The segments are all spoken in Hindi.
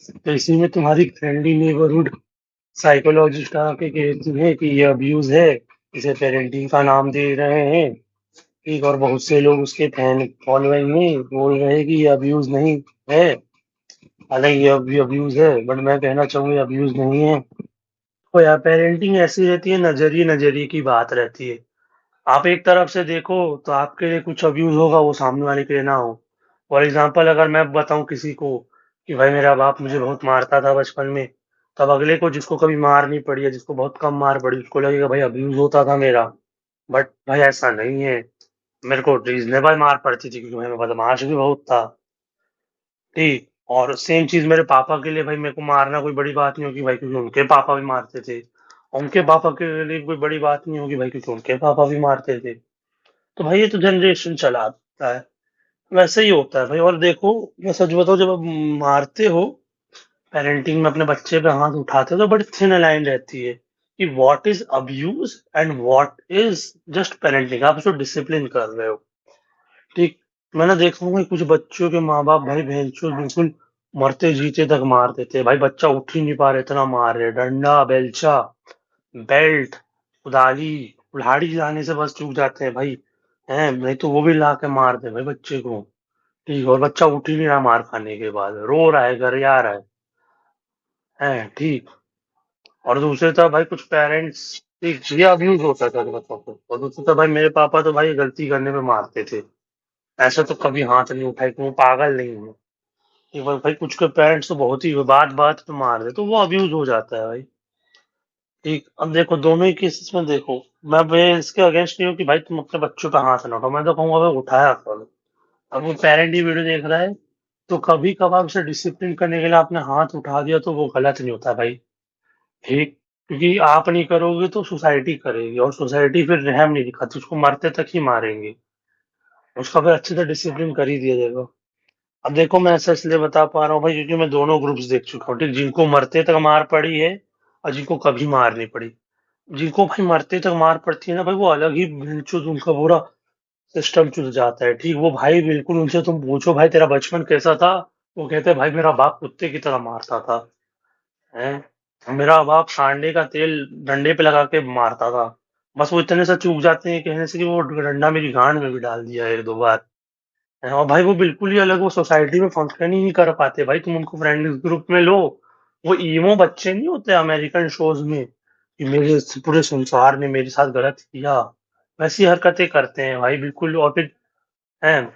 तो इसी में तुम्हारी फ्रेंडली नेबरहुड साइकोलॉजिस्ट आके कहती है कि ये अब्यूज है, इसे पेरेंटिंग का नाम दे रहे हैं। ठीक, और बहुत से लोग उसके फैन फॉलोइंग में बोल रहे हैं कि ये अब्यूज नहीं है। हालांकि ये भी अब्यूज है, बट मैं कहना चाहूंगा अब्यूज नहीं है। तो यार पेरेंटिंग ऐसी रहती है, नजरिए नजरिए की बात रहती है। आप एक तरफ से देखो तो आपके लिए कुछ अब्यूज होगा, वो सामने वाले के लिए ना हो। फॉर एग्जाम्पल, अगर मैं बताऊं किसी को कि भाई मेरा बाप मुझे बहुत मारता था बचपन में, तब अगले को, जिसको कभी मार नहीं पड़ी है, जिसको बहुत कम मार पड़ी, उसको लगेगा भाई अब्यूज होता था मेरा। बट भाई ऐसा नहीं है। मेरे को रीजनेबल मार पड़ती थी क्योंकि भाई मैं बदमाश भी बहुत था। ठीक, और सेम चीज मेरे पापा के लिए भाई मेरे को मारना कोई बड़ी बात नहीं होगी भाई, क्योंकि उनके पापा भी मारते थे। उनके पापा के लिए कोई बड़ी बात नहीं होगी भाई, क्योंकि उनके पापा भी मारते थे। तो भाई ये तो जनरेशन चला आता है, वैसे ही होता है भाई। और देखो, मैं सच बताऊं, जब आप मारते हो, पेरेंटिंग में अपने बच्चे पे हाथ उठाते हो, तो बड़ी थिन लाइन रहती है कि what is abuse and what is just parenting. आप उसको डिसिप्लिन कर रहे हो। ठीक, मैंने देखा हूँ कि कुछ बच्चों के माँ बाप भाई भैंसों बिल्कुल मरते जीते तक मार देते हैं। भाई बच्चा उठ ही नहीं पा रहे, इतना मार रहे, डंडा बेलचा बेल्ट कुदाली कुल्हाड़ी लाने से बस चूक जाते हैं भाई। हैं, नहीं तो वो भी ला के मार दे भाई बच्चे को। ठीक, और बच्चा उठ ही नहीं रहा, मार खाने के बाद रो रहा है, गरिया रहा है ठीक। और दूसरे तरफ भाई कुछ पेरेंट्स, ठीक, ये अब्यूज होता था बच्चों को। और दूसरी तरफ भाई मेरे पापा तो भाई गलती करने पे मारते थे। ऐसा तो कभी हाथ नहीं उठाए कि वो पागल नहीं है। ये भाई कुछ के पेरेंट्स तो बहुत ही बात बात पे मार दे, तो वो अब्यूज हो जाता है भाई। ठीक, अब देखो दोनों ही केसेस में देखो, मैं इसके अगेंस्ट नहीं हूँ कि भाई तुम अपने बच्चों पे हाथ ना उठाओ। मैं तो कहूंगा भाई उठाया करो। अब वो पेरेंट ही वीडियो देख रहा है, तो कभी कभार उसे डिसिप्लिन करने के लिए आपने हाथ उठा दिया, तो वो गलत नहीं होता भाई। ठीक, क्योंकि आप नहीं करोगे तो सोसाइटी करेगी, और सोसाइटी फिर रहम नहीं दिखाती, उसको मरते तक ही मारेंगे। उसका फिर अच्छे से डिसिप्लिन कर ही दिया जाएगा। अब देखो, मैं ऐसा इसलिए बता पा रहा हूँ भाई, क्योंकि मैं दोनों ग्रुप्स देख चुका हूँ। ठीक, जिनको मरते तक मार पड़ी है और जिनको कभी मार नहीं पड़ी। जिनको भाई मरते तक मार पड़ती है ना भाई, वो अलग ही भिड़ंचोद उनका पूरा सिस्टम चुल जाता है। ठीक, वो भाई बिल्कुल, उनसे तुम पूछो भाई तेरा बचपन कैसा था, वो कहते हैं भाई मेरा बाप कुत्ते की तरह मारता था। हैं, मेरा बाप सांडे का तेल डंडे पे लगा के मारता था। बस वो इतने से चूक जाते हैं कहने से कि वो डंडा मेरी गांड में भी डाल दिया एक दो बार। हैं, और भाई वो बिल्कुल ही अलग, वो सोसाइटी में फंक्शन ही नहीं कर पाते भाई। तुम उनको फ्रेंड ग्रुप में लो, वो ईमो बच्चे नहीं होते अमेरिकन शोज में कि मेरे पूरे संसार ने मेरे साथ गलत किया, वैसी हरकतें करते हैं भाई बिल्कुल। और फिर हैं,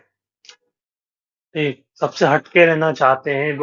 सबसे हटके रहना चाहते हैं।